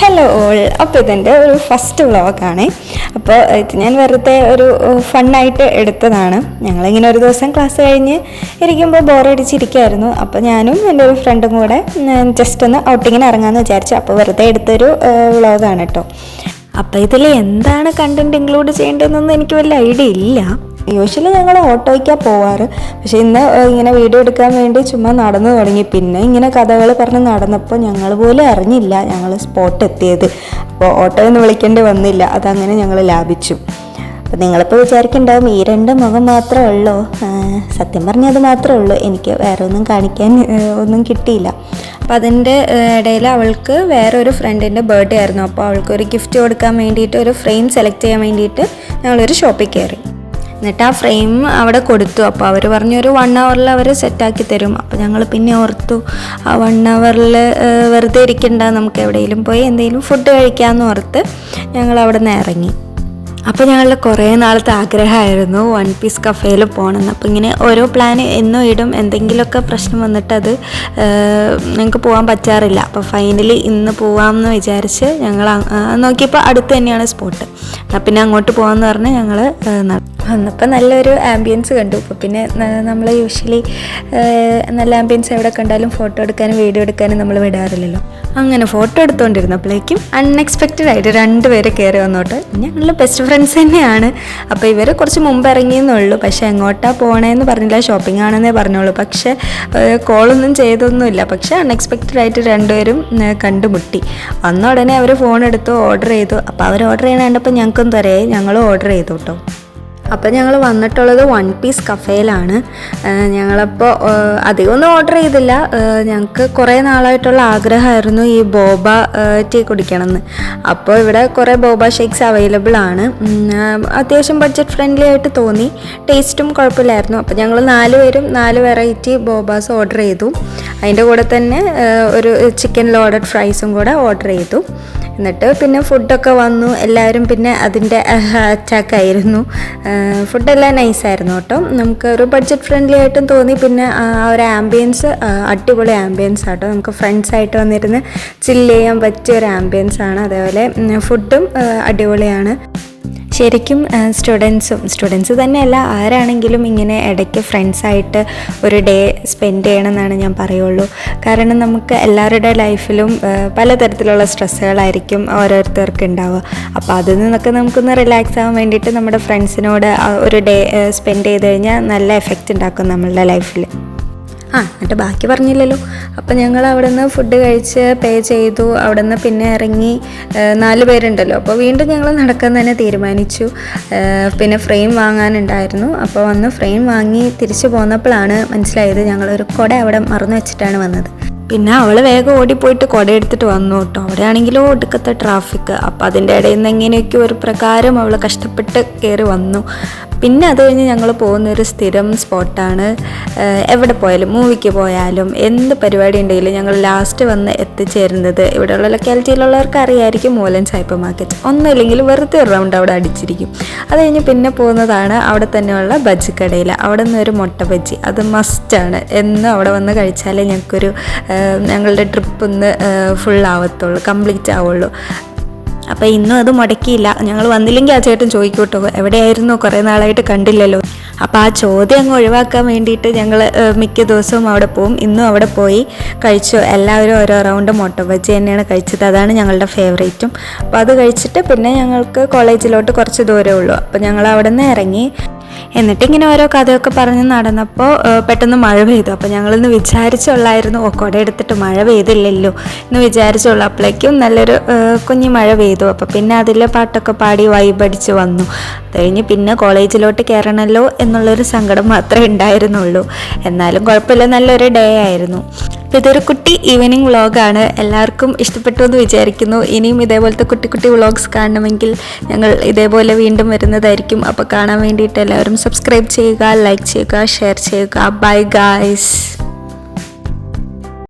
Hello all, അപ്പോൾ ഇതെൻ്റെ ഒരു ഫസ്റ്റ് വ്ളോഗാണ്. അപ്പോൾ ഇത് ഞാൻ വെറുതെ ഒരു ഫണ്ണായിട്ട് എടുത്തതാണ്. ഞങ്ങളിങ്ങനെ ഒരു ദിവസം ക്ലാസ് കഴിഞ്ഞ് ഇരിക്കുമ്പോൾ ബോറടിച്ചിരിക്കുമായിരുന്നു. അപ്പോൾ ഞാനും എൻ്റെ ഒരു ഫ്രണ്ടും കൂടെ ജസ്റ്റ് ഒന്ന് ഔട്ടിങ്ങിന് ഇറങ്ങാമെന്ന് വിചാരിച്ചു. അപ്പോൾ വെറുതെ എടുത്തൊരു വ്ളോഗാണ് കേട്ടോ. അപ്പോൾ ഇതിൽ എന്താണ് കണ്ടൻറ്റ് ഇൻക്ലൂഡ് ചെയ്യേണ്ടതെന്നൊന്നും എനിക്ക് വലിയ ഐഡിയ ഇല്ല. യൂഷ്വലി ഞങ്ങൾ ഓട്ടോയ്ക്കാണ് പോവാറ്. പക്ഷേ ഇന്ന് ഇങ്ങനെ വീഡിയോ എടുക്കാൻ വേണ്ടി ചുമ്മാ നടന്നു തുടങ്ങി. പിന്നെ ഇങ്ങനെ കഥകൾ പറഞ്ഞ് നടന്നപ്പോൾ ഞങ്ങൾ പോലും അറിഞ്ഞില്ല ഞങ്ങൾ സ്പോട്ട് എത്തിയത്. അപ്പോൾ ഓട്ടോയൊന്നും വിളിക്കേണ്ടി വന്നില്ല. അതങ്ങനെ ഞങ്ങൾ ലാഭിച്ചു. അപ്പോൾ നിങ്ങളിപ്പോൾ വിചാരിക്കുന്നുണ്ടാവും ഈ രണ്ട് മുഖം മാത്രമേ ഉള്ളൂ. സത്യം പറഞ്ഞത് മാത്രമേ ഉള്ളൂ, എനിക്ക് വേറെ ഒന്നും കാണിക്കാൻ ഒന്നും കിട്ടിയില്ല. അപ്പോൾ അതിൻ്റെ ഇടയിൽ അവൾക്ക് വേറൊരു ഫ്രണ്ടിൻ്റെ ബർത്ത്ഡേ ആയിരുന്നു. അപ്പോൾ അവൾക്കൊരു ഗിഫ്റ്റ് കൊടുക്കാൻ വേണ്ടിയിട്ട് ഒരു ഫ്രെയിം സെലക്ട് ചെയ്യാൻ വേണ്ടിയിട്ട് ഞങ്ങളൊരു ഷോപ്പിൽ കയറി. എന്നിട്ട് ആ ഫ്രെയിം അവിടെ കൊടുത്തു. അപ്പോൾ അവർ പറഞ്ഞൊരു 1 hourൽ അവർ സെറ്റാക്കി തരും. അപ്പോൾ ഞങ്ങൾ പിന്നെ ഓർത്തു ആ 1 hourൽ വെറുതെ ഇരിക്കണ്ട, നമുക്ക് എവിടെയെങ്കിലും പോയി എന്തെങ്കിലും ഫുഡ് കഴിക്കാമെന്ന് ഓർത്ത് ഞങ്ങൾ അവിടെ നിന്ന് ഇറങ്ങി. അപ്പോൾ ഞങ്ങളുടെ കുറേ നാളത്തെ ആഗ്രഹമായിരുന്നു വൺ പീസ് കഫേയിൽ പോകണമെന്ന്. അപ്പോൾ ഇങ്ങനെ ഓരോ പ്ലാൻ എന്നും ഇടും, എന്തെങ്കിലുമൊക്കെ പ്രശ്നം വന്നിട്ട് അത് ഞങ്ങൾക്ക് പോകാൻ പറ്റാറില്ല. അപ്പോൾ ഫൈനലി ഇന്ന് പോകാമെന്ന് വിചാരിച്ച് ഞങ്ങൾ നോക്കിയപ്പോൾ അടുത്ത് തന്നെയാണ് സ്പോട്ട്. എന്നാൽ പിന്നെ അങ്ങോട്ട് പോകാമെന്ന് പറഞ്ഞ് ഞങ്ങൾ വന്നപ്പോൾ നല്ലൊരു ആംബിയൻസ് കണ്ടു. അപ്പോൾ പിന്നെ നമ്മൾ യൂഷ്വലി നല്ല ആംബിയൻസ് എവിടെ കണ്ടാലും ഫോട്ടോ എടുക്കാനും വീഡിയോ എടുക്കാനും നമ്മൾ വിടാറില്ലല്ലോ. അങ്ങനെ ഫോട്ടോ എടുത്തുകൊണ്ടിരുന്നപ്പോഴേക്കും അൺഎക്സ്പെക്റ്റഡ് ആയിട്ട് 2 പേര് കയറി വന്നോട്ട്. ഞങ്ങളുടെ ബെസ്റ്റ് ഫ്രണ്ട്സ് തന്നെയാണ്. അപ്പോൾ ഇവർ കുറച്ച് മുമ്പ് ഇറങ്ങിയെന്നുള്ളൂ. പക്ഷേ എങ്ങോട്ടാണ് പോകണേന്ന് പറഞ്ഞില്ല, ഷോപ്പിംഗ് ആണെന്നേ പറഞ്ഞോളൂ. പക്ഷേ കോളൊന്നും ചെയ്തൊന്നുമില്ല. പക്ഷേ അൺഎക്സ്പെക്റ്റഡ് ആയിട്ട് 2 പേരും കണ്ടുമുട്ടി. വന്ന ഉടനെ അവർ ഫോൺ എടുത്തു, ഓർഡർ ചെയ്തു. അപ്പോൾ അവർ ഓർഡർ ചെയ്യണ കണ്ടപ്പോൾ ഞങ്ങൾക്കും തരേ ഞങ്ങളും ഓർഡർ ചെയ്തു കേട്ടോ. അപ്പോൾ ഞങ്ങൾ വന്നിട്ടുള്ളത് വൺ പീസ് കഫേയിലാണ്. ഞങ്ങളപ്പോൾ അധികമൊന്നും ഓർഡർ ചെയ്തില്ല. ഞങ്ങൾക്ക് കുറേ നാളായിട്ടുള്ള ആഗ്രഹമായിരുന്നു ഈ ബോബ ടീ കുടിക്കണമെന്ന്. അപ്പോൾ ഇവിടെ കുറേ ബോബ ഷേക്സ് അവൈലബിൾ ആണ്. അത്യാവശ്യം ബഡ്ജറ്റ് ഫ്രണ്ട്ലി ആയിട്ട് തോന്നി, ടേസ്റ്റും കുഴപ്പമില്ലായിരുന്നു. അപ്പോൾ ഞങ്ങൾ 4 പേരും 4 വെറൈറ്റി ബോബാസ് ഓർഡർ ചെയ്തു. അതിൻ്റെ കൂടെ തന്നെ ഒരു ചിക്കൻ ലോഡഡ് ഫ്രൈസും കൂടെ ഓർഡർ ചെയ്തു. എന്നിട്ട് പിന്നെ ഫുഡൊക്കെ വന്നു. എല്ലാവരും പിന്നെ അതിൻ്റെ അറ്റാക്കായിരുന്നു. ഫുഡെല്ലാം നൈസായിരുന്നു കേട്ടോ. നമുക്ക് ഒരു ബഡ്ജറ്റ് ഫ്രണ്ട്ലി ആയിട്ടും തോന്നി. പിന്നെ ആ ഒരു ആംബിയൻസ് അടിപൊളി ആംബിയൻസ് ആട്ടോ. നമുക്ക് ഫ്രണ്ട്സായിട്ട് വന്നിരുന്ന് ചില്ല് ചെയ്യാൻ പറ്റിയ ഒരു ആംബിയൻസ് ആണ്. അതേപോലെ ഫുഡും അടിപൊളിയാണ്. ശരിക്കും സ്റ്റുഡൻസ് തന്നെയല്ല, ആരാണെങ്കിലും ഇങ്ങനെ ഇടയ്ക്ക് ഫ്രണ്ട്സായിട്ട് ഒരു ഡേ സ്പെൻഡ് ചെയ്യണമെന്നാണ് ഞാൻ പറയുള്ളൂ. കാരണം നമുക്ക് എല്ലാവരുടെ ലൈഫിലും പലതരത്തിലുള്ള സ്ട്രെസ്സുകളായിരിക്കും ഓരോരുത്തർക്ക് ഉണ്ടാവുക. അപ്പോൾ അതിൽ നിന്നൊക്കെ നമുക്കൊന്ന് റിലാക്സ് ആവാൻ വേണ്ടിയിട്ട് നമ്മുടെ ഫ്രണ്ട്സിനോട് ഒരു ഡേ സ്പെൻഡ് ചെയ്ത് കഴിഞ്ഞാൽ നല്ല എഫക്റ്റ് ഉണ്ടാക്കും നമ്മളുടെ ലൈഫിൽ. എന്നിട്ട് ബാക്കി പറഞ്ഞില്ലല്ലോ. അപ്പോൾ ഞങ്ങൾ അവിടെ നിന്ന് ഫുഡ് കഴിച്ച് പേ ചെയ്തു. അവിടെ നിന്ന് പിന്നെ ഇറങ്ങി 4 പേരുണ്ടല്ലോ. അപ്പോൾ വീണ്ടും ഞങ്ങൾ നടക്കാൻ തന്നെ തീരുമാനിച്ചു. പിന്നെ ഫ്രെയിം വാങ്ങാനുണ്ടായിരുന്നു. അപ്പോൾ വന്ന് ഫ്രെയിം വാങ്ങി തിരിച്ചു പോന്നപ്പോഴാണ് മനസ്സിലായത് ഞങ്ങളൊരു കുട അവിടെ മറന്നു വെച്ചിട്ടാണ് വന്നത്. പിന്നെ അവൾ വേഗം ഓടിപ്പോയിട്ട് കുട എടുത്തിട്ട് വന്നു കേട്ടോ. അവിടെയാണെങ്കിലോ ഒടുക്കത്തെ ട്രാഫിക്. അപ്പോൾ അതിൻ്റെ ഇടയിൽ നിന്ന് എങ്ങനെയൊക്കെ ഒരു പ്രകാരം അവൾ കഷ്ടപ്പെട്ട് കയറി വന്നു. പിന്നെ അത് കഴിഞ്ഞ് ഞങ്ങൾ പോകുന്നൊരു സ്ഥിരം സ്പോട്ടാണ്. എവിടെ പോയാലും, മൂവിക്ക് പോയാലും, എന്ത് പരിപാടി ഉണ്ടെങ്കിലും ഞങ്ങൾ ലാസ്റ്റ് വന്ന് എത്തിച്ചേരുന്നത് ഇവിടെയുള്ള ലൊക്കാലിറ്റിയിലുള്ളവർക്ക് അറിയായിരിക്കും, മൂലൻ ഹൈപ്പർ മാർക്കറ്റ്. ഒന്നുമില്ലെങ്കിൽ വെറുതെ ഒരു റൗണ്ട് അവിടെ അടിച്ചിരിക്കും. അത് കഴിഞ്ഞ് പിന്നെ പോകുന്നതാണ് അവിടെ തന്നെയുള്ള ബജ്ജിക്കടയിൽ. അവിടെ നിന്ന് ഒരു മുട്ട ബജ്ജി, അത് മസ്റ്റാണ്. എന്നും അവിടെ വന്ന് കഴിച്ചാലേ ഞങ്ങളുടെ ട്രിപ്പ് ഒന്ന് ഫുള്ളാവത്തുള്ളൂ, കംപ്ലീറ്റ് ആവുള്ളൂ. അപ്പോൾ ഇന്നും അത് മുടക്കിയില്ല. ഞങ്ങൾ വന്നില്ലെങ്കിൽ ആ ചേട്ടൻ ചോദിക്കൂട്ടോ, എവിടെയായിരുന്നു, കുറേ നാളായിട്ട് കണ്ടില്ലല്ലോ. അപ്പോൾ ആ ചോദ്യം അങ്ങ് ഒഴിവാക്കാൻ വേണ്ടിയിട്ട് ഞങ്ങൾ മിക്ക ദിവസവും അവിടെ പോവും. ഇന്നും അവിടെ പോയി കഴിച്ചു. എല്ലാവരും ഓരോ റൗണ്ട് മുട്ട ബജ്ജി തന്നെയാണ് കഴിച്ചത്. അതാണ് ഞങ്ങളുടെ ഫേവറേറ്റും. അപ്പോൾ അത് കഴിച്ചിട്ട് പിന്നെ ഞങ്ങൾക്ക് കോളേജിലോട്ട് കുറച്ച് ദൂരമേ ഉള്ളൂ. അപ്പോൾ ഞങ്ങൾ അവിടെ നിന്ന് ഇറങ്ങി. എന്നിട്ടിങ്ങനെ ഓരോ കഥയൊക്കെ പറഞ്ഞ് നടന്നപ്പോൾ പെട്ടെന്ന് മഴ പെയ്തു. അപ്പോൾ ഞങ്ങളിന്ന് വിചാരിച്ചുള്ളായിരുന്നു, കുട എടുത്തിട്ട് മഴ പെയ്തില്ലല്ലോ എന്ന് വിചാരിച്ചുള്ളൂ. അപ്പോഴേക്കും നല്ലൊരു കുഞ്ഞു മഴ പെയ്തു. അപ്പോൾ പിന്നെ അതിൽ പാട്ടൊക്കെ പാടി വൈബടിച്ച് വന്നു. അത് കഴിഞ്ഞ് പിന്നെ കോളേജിലോട്ട് കയറണമല്ലോ എന്നുള്ളൊരു സങ്കടം മാത്രമേ ഉണ്ടായിരുന്നുള്ളൂ. എന്നാലും കുഴപ്പമില്ല, നല്ലൊരു ഡേ ആയിരുന്നു. അപ്പോൾ ഇതൊരു കുട്ടി ഈവനിങ് വ്ളോഗാണ്. എല്ലാവർക്കും ഇഷ്ടപ്പെട്ടു എന്ന് വിചാരിക്കുന്നു. ഇനിയും ഇതേപോലത്തെ കുട്ടി കുട്ടി വ്ളോഗ്സ് കാണണമെങ്കിൽ ഞങ്ങൾ ഇതേപോലെ വീണ്ടും വരുന്നതായിരിക്കും. അപ്പോൾ കാണാൻ വേണ്ടിയിട്ട് എല്ലാവരും സബ്സ്ക്രൈബ് ചെയ്യുക, ലൈക്ക് ചെയ്യുക, ഷെയർ ചെയ്യുക. Bye guys.